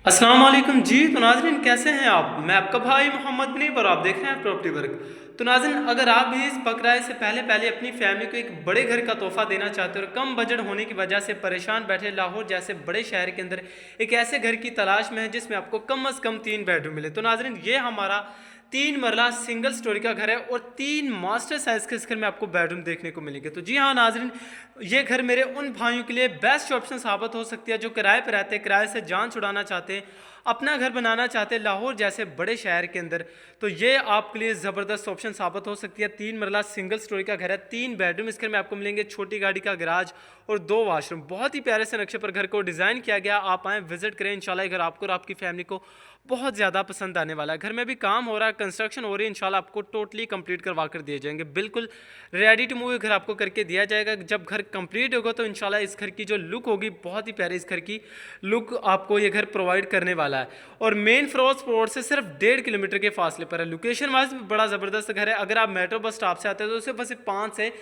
अस्सलाम वालेकुम जी। तो नाज़रीन कैसे हैं आप? मैं आपका भाई मोहम्मद मुनीब और आप देख रहे हैं प्रॉपर्टी वर्क। तो नाज़रीन अगर आप भी इस बकराए से पहले पहले अपनी फैमिली को एक बड़े घर का तोहफ़ा देना चाहते हो और कम बजट होने की वजह से परेशान बैठे लाहौर जैसे बड़े शहर के अंदर एक ऐसे घर की तलाश में है जिसमें आपको कम अज़ कम 3 बेडरूम मिले, तो नाज़रीन ये हमारा 3 मरला सिंगल स्टोरी का घर है और 3 मास्टर साइज़ के इस घर में आपको बेडरूम देखने को मिलेंगे। तो जी हाँ नाज़रीन, ये घर मेरे उन भाइयों के लिए बेस्ट ऑप्शन साबित हो सकती है जो किराए पर रहते हैं, किराए से जान छुड़ाना चाहते हैं, अपना घर बनाना चाहते हैं लाहौर जैसे बड़े शहर के अंदर। तो ये आपके लिए ज़बरदस्त ऑप्शन साबित हो सकती है। 3 मरला सिंगल स्टोरी का घर है, 3 बेडरूम इस घर में आपको मिलेंगे, छोटी गाड़ी का गराज और 2 वाशरूम। बहुत ही प्यारे से नक्शे पर घर को डिज़ाइन किया गया। आप आएँ, विजिट करें, इंशाल्लाह घर आपको और आपकी फैमिली को बहुत ज़्यादा पसंद आने वाला है। घर में भी काम हो रहा है, कंस्ट्रक्शन हो रही है, इंशाल्लाह आपको टोटली कंप्लीट करवा कर दिए जाएंगे। बिल्कुल रेडी टू मूव घर आपको करके दिया जाएगा। जब घर कंप्लीट होगा तो इंशाल्लाह इस घर की जो लुक होगी, बहुत ही प्यारी इस घर की लुक आपको ये घर प्रोवाइड करने वाला है। और मेन फिरोज रोड से सिर्फ 1.5 किलोमीटर के फासले पर है। लोकेशन वाइज बड़ा ज़बरदस्त घर है। अगर आप मेट्रो बस स्टॉप से आते हैं तो सिर्फ बस 5 से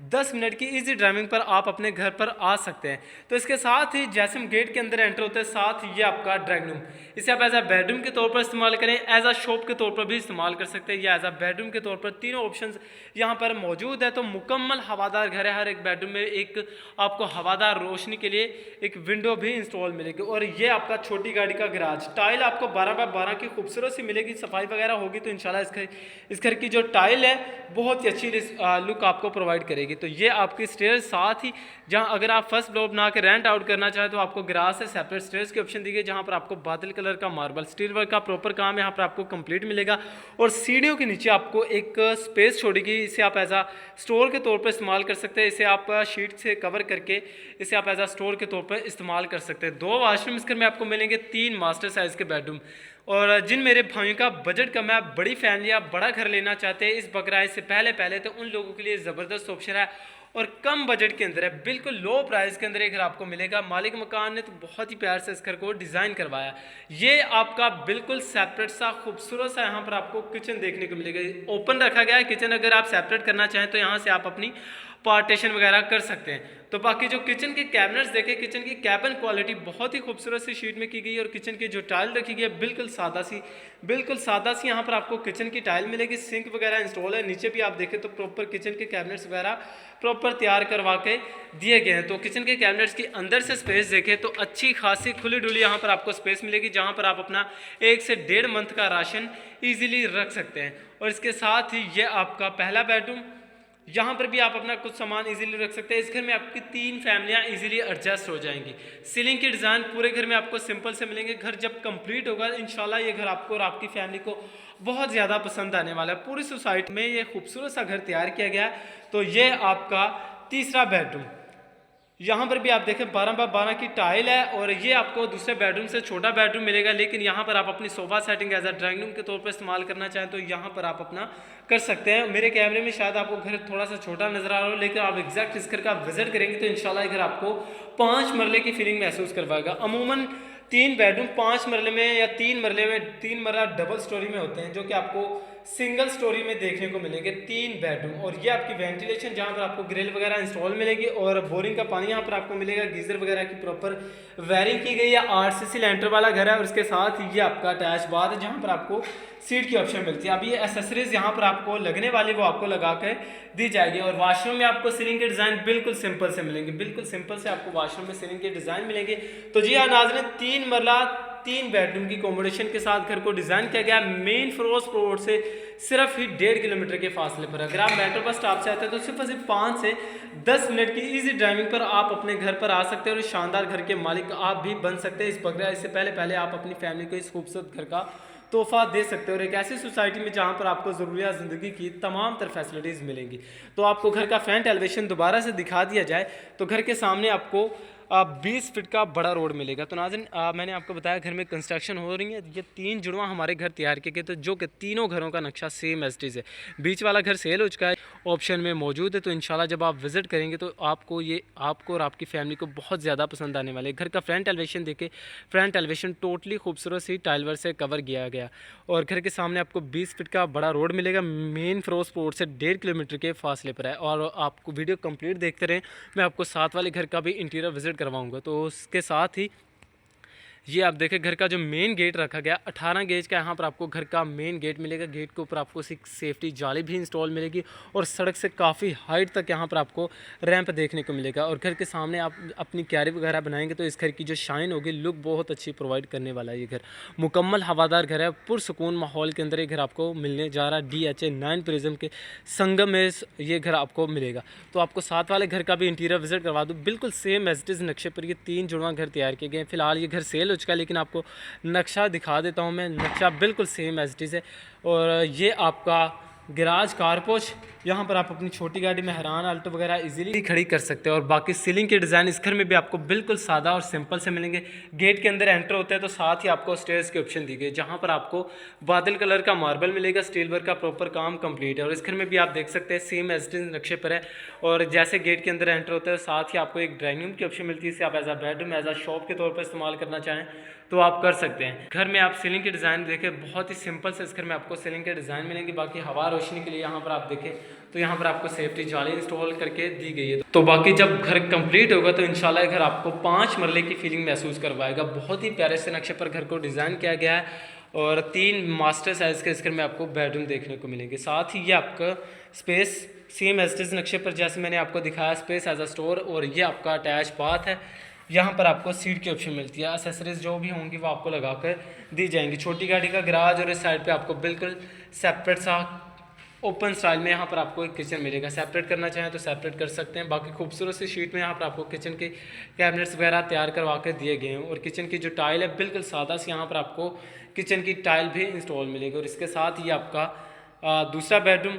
10 मिनट की ईजी ड्राइविंग पर आप अपने घर पर आ सकते हैं। तो इसके साथ ही जैसे हम गेट के अंदर एंटर होते हैं, साथ ये आपका ड्राइंग रूम, इसे आप एज अ बेडरूम के तौर पर इस्तेमाल करें, एज अ शॉप के तौर पर भी इस्तेमाल कर सकते हैं या एज अ बेडरूम के तौर पर। तीनों ऑप्शंस यहाँ पर मौजूद है। तो मुकम्मल हवादार घर है। हर एक बेडरूम में एक आपको हवादार रोशनी के लिए एक विंडो भी इंस्टॉल मिलेगी। और ये आपका छोटी गाड़ी का गराज, टाइल आपको 12x12 की खूबसूरत सी मिलेगी। सफाई वगैरह होगी तो इंशाल्लाह इस घर की जो टाइल है बहुत ही अच्छी लुक आपको प्रोवाइड करेगी। तो ये आपकी स्टेयर्स, साथ ही जहाँ अगर आप फर्स्ट फ्लोर बना के रेंट आउट करना चाहें तो आपको गराज से सेपरेट स्टेयर्स की ऑप्शन दी गई, जहाँ पर आपको बादल कलर का मार्बल स्टील वर्क का प्रॉपर काम यहाँ पर आपको कंप्लीट मिलेगा। और सीढ़ियों के नीचे आपको एक स्पेस छोड़ेगी, इसे आप एज आ स्टोर के तौर पर इस्तेमाल कर सकते हैं। इसे आप शीट से कवर करके इसे आप एज आ स्टोर के तौर पर इस्तेमाल कर सकते हैं। 2 वाशरूम इस घर में आपको मिलेंगे, 3 मास्टर साइज़ के बेडरूम। और जिन मेरे भाइयों का बजट कम है, बड़ी फैमिली आप बड़ा घर लेना चाहते हैं इस बकराए से पहले पहले, तो उन लोगों के लिए ज़बरदस्त ऑप्शन है और कम बजट के अंदर है, बिल्कुल लो प्राइस के अंदर एक घर आपको मिलेगा। मालिक मकान ने तो बहुत ही प्यार से इस घर को डिज़ाइन करवाया। ये आपका बिल्कुल सेपरेट सा खूबसूरत सा यहाँ पर आपको किचन देखने को मिलेगा। ओपन रखा गया है किचन, अगर आप सेपरेट करना चाहें तो यहाँ से आप अपनी पार्टीशन वगैरह कर सकते हैं। तो बाकी जो किचन के कैबिनेट्स देखें, किचन की कैबिन क्वालिटी बहुत ही खूबसूरत सी शीट में की गई है। और किचन की जो टाइल रखी गई है बिल्कुल सादा सी यहाँ पर आपको किचन की टाइल मिलेगी। सिंक वगैरह इंस्टॉल है। नीचे भी आप देखें तो प्रॉपर किचन के कैबिनेट्स वगैरह प्रॉपर तैयार करवा के दिए गए हैं। तो किचन के कैबिनेट्स की अंदर से स्पेस देखें तो अच्छी खासी खुली डुली यहाँ पर आपको स्पेस मिलेगी, जहाँ पर आप अपना 1 से 1.5 मंथ का राशन ईजिली रख सकते हैं। और इसके साथ ही ये आपका पहला बेडरूम, यहाँ पर भी आप अपना कुछ सामान इजीली रख सकते हैं। इस घर में आपकी 3 फैमिलियाँ इजीली एडजस्ट हो जाएंगी। सीलिंग की डिज़ाइन पूरे घर में आपको सिंपल से मिलेंगे। घर जब कंप्लीट होगा इंशाल्लाह ये घर आपको और आपकी फैमिली को बहुत ज़्यादा पसंद आने वाला है। पूरी सोसाइटी में ये खूबसूरत सा घर तैयार किया गया है। तो ये आपका तीसरा बेडरूम, यहाँ पर भी आप देखें 12x12 की टाइल है। और ये आपको दूसरे बेडरूम से छोटा बेडरूम मिलेगा, लेकिन यहाँ पर आप अपनी sofa setting as a drawing room के तौर पर इस्तेमाल करना चाहें तो यहाँ पर आप अपना कर सकते हैं। मेरे कैमरे में शायद आपको घर थोड़ा सा छोटा नजर आ रहा हो, लेकिन आप एग्जैक्ट इस घर का विजिट करेंगे तो इंशाल्लाह ये घर आपको 5 मरले की फीलिंग महसूस करवाएगा। अमूमन 3 बेडरूम 5 मरले में या 3 मरले में 3 मरला डबल स्टोरी में होते हैं, जो कि आपको सिंगल स्टोरी में देखने को मिलेंगे 3 बेडरूम। और ये आपकी वेंटिलेशन, जहाँ पर आपको ग्रिल वगैरह इंस्टॉल मिलेगी और बोरिंग का पानी यहाँ पर आपको मिलेगा। गीजर वगैरह की प्रॉपर वायरिंग की गई है। 8 सीसी लेंटर वाला घर है। और इसके साथ ये आपका अटैच बाथ है, जहाँ पर आपको सीट की ऑप्शन मिलती है। अब ये एसेसरीज यहाँ पर आपको लगने वाली वो आपको लगा कर दी जाएगी। और वाशरूम में आपको सीलिंग के डिज़ाइन बिल्कुल सिंपल से मिलेंगे, बिल्कुल सिंपल से आपको वाशरूम में सीलिंग के डिज़ाइन मिलेंगे। तो जी हाँ नाज़रीन, 3 मरला 3 बेडरूम की कॉम्बिनेशन के साथ घर को डिज़ाइन किया गया। मेन फिरोज रोड से सिर्फ ही 1.5 किलोमीटर के फासले पर। अगर आप मेट्रो बस स्टॉप से आते हैं तो सिर्फ 5 से 10 मिनट की इजी ड्राइविंग पर आप अपने घर पर आ सकते हैं और इस शानदार घर के मालिक आप भी बन सकते हैं इस बकरा। इससे पहले पहले आप अपनी फैमिली को इस खूबसूरत घर का तोहफा दे सकते हो और एक ऐसी सोसाइटी में जहाँ पर आपको ज़रूरियात ज़िंदगी की तमाम तर फैसिलिटीज़ मिलेंगी। तो आपको घर का फ्रंट एलिवेशन दोबारा से दिखा दिया जाए तो घर के सामने आपको 20 फीट का बड़ा रोड मिलेगा। तो नाज़रीन मैंने आपको बताया घर में कंस्ट्रक्शन हो रही है। ये 3 जुड़वा हमारे घर तैयार किए गए, तो जो कि तीनों घरों का नक्शा सेम एज इट इज़ है। बीच वाला घर सेल हो चुका है, ऑप्शन में मौजूद है। तो इंशाल्लाह जब आप विज़िट करेंगे तो आपको और आपकी फैमिली को बहुत ज़्यादा पसंद आने वाले। घर का फ्रंट एलिवेशन देखे, फ्रंट एलिवेशन टोटली खूबसूरत सी टाइल वर्क से कवर किया गया। और घर के सामने आपको 20 फीट का बड़ा रोड मिलेगा। मेन फिरोज रोड से 1.5 किलोमीटर के फासले पर है। और आपको वीडियो कंप्लीट देखते रहें, मैं आपको साथ वाले घर का भी इंटीरियर विजिट करवाऊंगा। तो उसके साथ ही ये आप देखें घर का जो मेन गेट रखा गया 18 गेज का, यहाँ पर आपको घर का मेन गेट मिलेगा। गेट के ऊपर आपको सेफ्टी जाली भी इंस्टॉल मिलेगी और सड़क से काफ़ी हाइट तक यहाँ पर आपको रैंप देखने को मिलेगा। और घर के सामने आप अपनी क्यारी वगैरह बनाएंगे तो इस घर की जो शाइन होगी, लुक बहुत अच्छी प्रोवाइड करने वाला है। ये घर मुकम्मल हवादार घर है, पुरसुकून माहौल के अंदर ये घर आपको मिलने जा रहा है। DHA 9 प्रिज्म के संगम में ये घर आपको मिलेगा। तो आपको साथ वाले घर का भी इंटीरियर विजिट करवा दूँ, बिल्कुल सेम एज इट इज़ नक्शे पर ये 3 जुड़वा घर तैयार किए गए हैं। फिलहाल ये घर सेल हो चुका है, लेकिन आपको नक्शा दिखा देता हूँ मैं। नक्शा बिल्कुल सेम एज इट इज़ है। और ये आपका गैराज कारपोच, यहाँ पर आप अपनी छोटी गाड़ी में हैरान आल्टो वगैरह इजीली खड़ी कर सकते हैं। और बाकी सीलिंग के डिज़ाइन इस घर में भी आपको बिल्कुल सादा और सिंपल से मिलेंगे। गेट के अंदर एंटर होता है तो साथ ही आपको स्टेयर्स के ऑप्शन दी गई, जहाँ पर आपको बादल कलर का मार्बल मिलेगा। स्टील वर्क का प्रॉपर काम कंप्लीट है। और इस घर में भी आप देख सकते हैं सेम एज इट इज़ नक्शे पर है। और जैसे गेट के अंदर एंटर होता है साथ ही आपको एक ड्राइंग रूम की ऑप्शन मिलती है। इसे आप as a bedroom, as a shop के तौर पर इस्तेमाल करना चाहें तो आप कर सकते हैं। घर में आप सीलिंग के डिज़ाइन देखें, बहुत ही सिंपल से इस घर में आपको सीलिंग के डिज़ाइन मिलेंगे। बाकी हवा रोशनी के लिए यहाँ पर आप देखें तो यहाँ पर आपको सेफ्टी जाली इंस्टॉल करके दी गई है। तो बाकी जब घर कंप्लीट होगा तो इंशाल्लाह घर आपको 5 मरले की फीलिंग महसूस करवाएगा। बहुत ही प्यारे से नक्शे पर घर को डिज़ाइन किया गया है। और 3 मास्टर साइज़ के इस घर में आपको बेडरूम देखने को मिलेंगे। साथ ही ये आपका space same as it is नक्शे पर जैसे मैंने आपको दिखाया, स्पेस एज अ स्टोर। और ये आपका अटैच बाथ है। यहाँ पर आपको सीट की ऑप्शन मिलती है। एसेसरीज जो भी होंगी वो आपको लगा कर दी जाएंगी। छोटी गाड़ी का गराज और इस साइड पे आपको बिल्कुल सेपरेट सा ओपन स्टाइल में यहाँ पर आपको एक किचन मिलेगा। सेपरेट करना चाहें तो सेपरेट कर सकते हैं। बाकी खूबसूरत सी शीट में यहाँ पर आपको किचन के कैबिनेट्स वगैरह तैयार करवा के दिए गए हैं। और किचन की जो टाइल है बिल्कुल सादा सी, यहाँ पर आपको किचन की टाइल भी इंस्टॉल मिलेगी। और इसके साथ ही आपका दूसरा बेडरूम,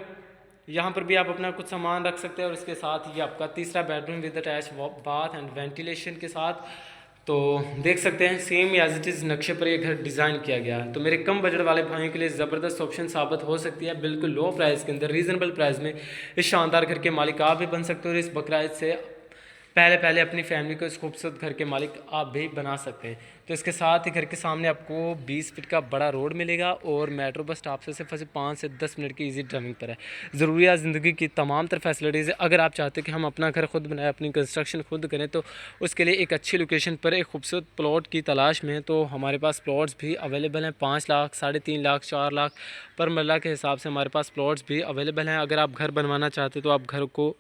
यहाँ पर भी आप अपना कुछ सामान रख सकते हैं। और इसके साथ ये आपका तीसरा bedroom with attach bath and ventilation के साथ। तो देख सकते हैं सेम एज इट इज़ नक्शे पर ये घर डिज़ाइन किया गया है। तो मेरे कम बजट वाले भाइयों के लिए ज़बरदस्त ऑप्शन साबित हो सकती है। बिल्कुल लो प्राइस के अंदर, रीज़नेबल प्राइस में इस शानदार घर के मालिक आप भी बन सकते हो। और इस बकराइद से पहले अपनी फैमिली को इस खूबसूरत घर के मालिक आप भी बना सकते हैं। तो इसके साथ ही घर के सामने आपको 20 फीट का बड़ा रोड मिलेगा। और मेट्रो बस स्टॉप से सिर्फ 5 से 10 मिनट की इजी ड्राइविंग पर है। ज़रूरियात ज़िंदगी की तमाम तर फैसिलिटीज़ है। अगर आप चाहते हैं कि हम अपना घर खुद बनाएं, अपनी कंस्ट्रक्शन खुद करें, तो उसके लिए एक अच्छी लोकेशन पर एक खूबसूरत प्लॉट की तलाश में, तो हमारे पास प्लॉट्स भी अवेलेबल हैं। 5 लाख, 3.5 लाख, 4 लाख पर मरला के हिसाब से हमारे पास प्लॉट्स भी अवेलेबल हैं। अगर आप घर बनवाना चाहते तो आप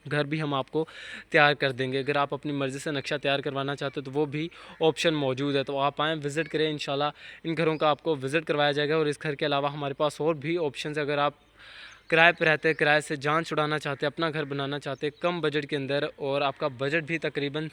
घर भी हम आपको तैयार कर देंगे। अगर आप अपनी मर्ज़ी से नक्शा तैयार करवाना चाहते हो तो वो भी ऑप्शन मौजूद है। तो आप आएँ, विज़िट करें, इंशाल्लाह इन घरों का आपको विज़िट करवाया जाएगा। और इस घर के अलावा हमारे पास और भी ऑप्शंस है। अगर आप किराए पर रहते हैं, किराए से जान छुड़ाना चाहते हैं, अपना घर बनाना चाहते हैं कम बजट के अंदर, और आपका बजट भी तकरीबन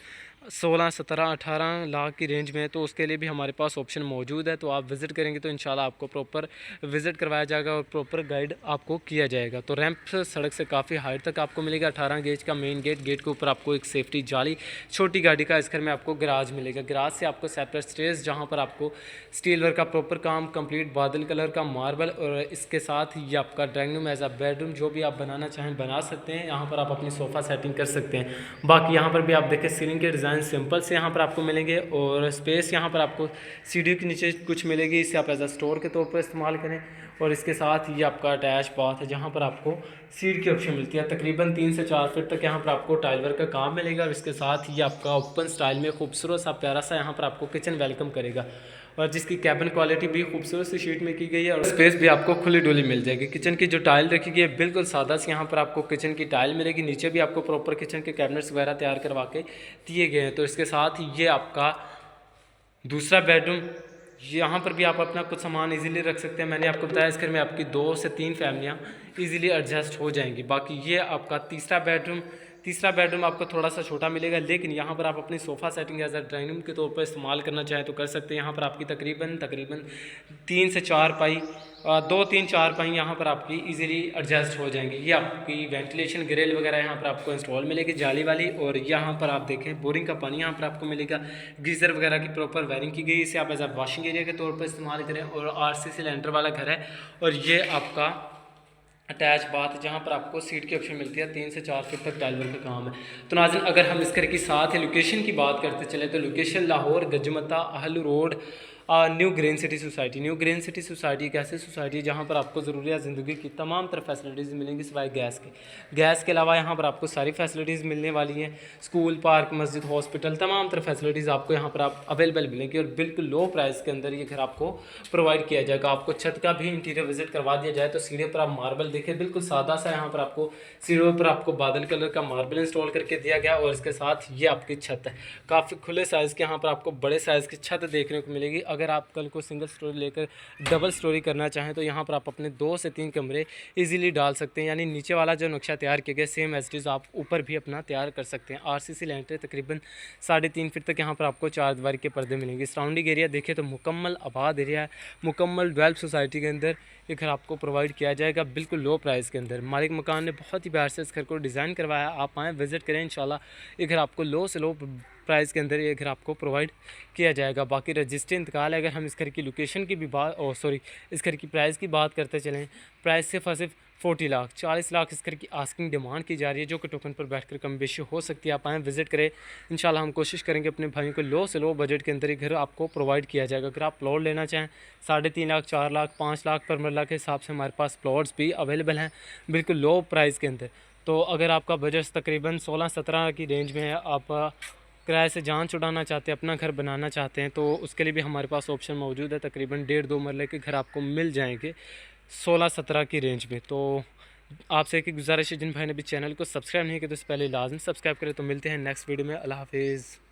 16, 17, 18 लाख की रेंज में है, तो उसके लिए भी हमारे पास ऑप्शन मौजूद है। तो आप विज़िट करेंगे तो इंशाल्लाह आपको प्रॉपर विज़िट करवाया जाएगा और प्रॉपर गाइड आपको किया जाएगा। तो रैंप सड़क से काफ़ी हाइट तक आपको मिलेगा। 18 गेज का मेन गेट, गेट के ऊपर आपको एक सेफ्टी जाली, छोटी गाड़ी का इस घर में आपको गराज मिलेगा। गराज से आपको सेपरेट स्टेयर्स, जहाँ पर आपको स्टील वर्क का प्रॉपर काम कंप्लीट, बादल कलर का मार्बल। और इसके साथ ही आपका drawing room as a bedroom जो भी आप बनाना चाहें बना सकते हैं। यहाँ पर आप अपनी सोफ़ा सेटिंग कर सकते हैं। बाकी यहाँ पर भी आप देखें सीलिंग के डिज़ाइन सिंपल से यहाँ पर आपको मिलेंगे। और स्पेस यहाँ पर आपको सीढ़ी के नीचे कुछ मिलेगी, इसे आप एज अ स्टोर के तौर पर इस्तेमाल करें। और इसके साथ ये आपका अटैच बाथ है, जहाँ पर आपको सीट की ऑप्शन मिलती है। तकरीबन 3 से 4 फीट तक यहाँ पर आपको टाइल वर्क का काम मिलेगा। और इसके साथ ये आपका ओपन स्टाइल में खूबसूरत सा प्यारा सा यहाँ पर आपको किचन वेलकम करेगा, और जिसकी कैबिन क्वालिटी भी खूबसूरत सी शीट में की गई है। और स्पेस भी आपको खुली डुली मिल जाएगी। किचन की जो टाइल रखी गई है बिल्कुल सादा सी, यहाँ पर आपको किचन की टाइल मिलेगी। नीचे भी आपको प्रॉपर किचन के कैबिनेट्स वगैरह तैयार करवा के दिए गए हैं। तो इसके साथ ही ये आपका दूसरा बेडरूम, यहाँ पर भी आप अपना कुछ सामान इजीली रख सकते हैं। मैंने आपको बताया इस घर में आपकी 2 से 3 फैमिलियाँ इजीली एडजस्ट हो जाएंगी। बाकी ये आपका तीसरा बेडरूम आपको थोड़ा सा छोटा मिलेगा, लेकिन यहाँ पर आप अपनी sofa setting as a drawing room के तौर पर इस्तेमाल करना चाहें तो कर सकते हैं। यहाँ पर आपकी तकरीबन 3 से 4 पाई, 2-3 4 पाई यहाँ पर आपकी इजीली एडजस्ट हो जाएंगी। ये आपकी वेंटिलेशन ग्रिल वगैरह यहाँ पर आपको इंस्टॉल मिलेगी जाली वाली। और यहाँ पर आप देखें बोरिंग का पानी यहाँ पर आपको मिलेगा। गीज़र वगैरह की प्रॉपर वायरिंग की गई, इसे आप एज अ वॉशिंग एरिया के तौर पर इस्तेमाल करें। और RC सिलेंडर वाला घर है। और ये आपका अटैच बाथ, जहाँ पर आपको सीट की ऑप्शन मिलती है। 3 से 4 फीट तक टाइल वर्क का काम है। तो नाज़रीन, अगर हम इस घर की साथ ही लोकेशन की बात करते चले तो लोकेशन लाहौर गजमता अहलू road new green city society. New green city society एक ऐसी सोसाइटी है जहाँ पर आपको ज़रूरियात ज़िंदगी की तमाम तरह फैसिलिटीज़ मिलेंगी सिवाय गैस के। गैस के अलावा यहाँ पर आपको सारी फैसिलिटीज़ मिलने वाली हैं। स्कूल, पार्क, मस्जिद, हॉस्पिटल, तमाम तरह फैसिलिटीज़ आपको यहाँ पर आप अवेलेबल मिलेंगी और बिल्कुल लो प्राइस के अंदर ये घर आपको प्रोवाइड किया जाएगा। आपको छत का भी इंटीरियर विजिट करवा दिया जाए तो सीढ़ियों पर आप मार्बल देखें, बिल्कुल सादा सा यहाँ पर आपको सीढ़ियों पर आपको बादल कलर का मार्बल इंस्टॉल करके दिया गया और इसके साथ ये आपकी छत है। काफ़ी खुले साइज़ के यहाँ पर आपको बड़े साइज़ की छत देखने को मिलेगी। अगर आप कल को सिंगल स्टोरी लेकर डबल स्टोरी करना चाहें तो यहाँ पर आप अपने 2 से 3 कमरे इजीली डाल सकते हैं। यानी नीचे वाला जो नक्शा तैयार किया गया सेम एज इट इज़ आप ऊपर भी अपना तैयार कर सकते हैं। आरसीसी लेंटर तकरीबन 3.5 फीट तक यहाँ पर आपको 4 दीवार के पर्दे मिलेंगे। सराउंडिंग एरिया देखें तो मुकम्मल आबाद एरिया है। मुकम्मल डेवलप सोसाइटी के अंदर ये घर आपको प्रोवाइड किया जाएगा बिल्कुल लो प्राइस के अंदर। मालिक मकान ने बहुत ही प्यार से इस घर को डिज़ाइन करवाया। आप आएँ, विज़िट करें, इंशाल्लाह ये घर आपको लो से लो प्राइस के अंदर ये घर आपको प्रोवाइड किया जाएगा। बाकी रजिस्ट्री इंतकाल है। अगर हम इस घर की लोकेशन की भी बात इस घर की प्राइस की बात करते चलें, प्राइस सिर्फ और सिर्फ 40 लाख 40 लाख इस घर की आस्किंग डिमांड की जा रही है, जो कि टोकन पर बैठकर कम बेशी हो सकती है। आप आएँ, विजिट करें, इंशाल्लाह हम कोशिश करेंगे अपने भाइयों को लो से लो बजट के अंदर ये घर आपको प्रोवाइड किया जाएगा। अगर आप प्लॉट लेना चाहें 3.5 लाख 4 लाख 5 लाख पर मरला के हिसाब से हमारे पास प्लॉट्स भी अवेलेबल हैं बिल्कुल लो प्राइस के अंदर। तो अगर आपका बजट तकरीबन 16-17 की रेंज में है, आप किराए से जान छुड़ाना चाहते हैं, अपना घर बनाना चाहते हैं, तो उसके लिए भी हमारे पास ऑप्शन मौजूद है। तकरीबन 1.5-2 मरले के घर आपको मिल जाएंगे 16-17 की रेंज में। तो आपसे एक गुजारिश है, जिन भाई ने भी चैनल को सब्सक्राइब नहीं किया तो इससे पहले लाजमी सब्सक्राइब करें। तो मिलते हैं नेक्स्ट वीडियो में। अल्लाह हाफिज़।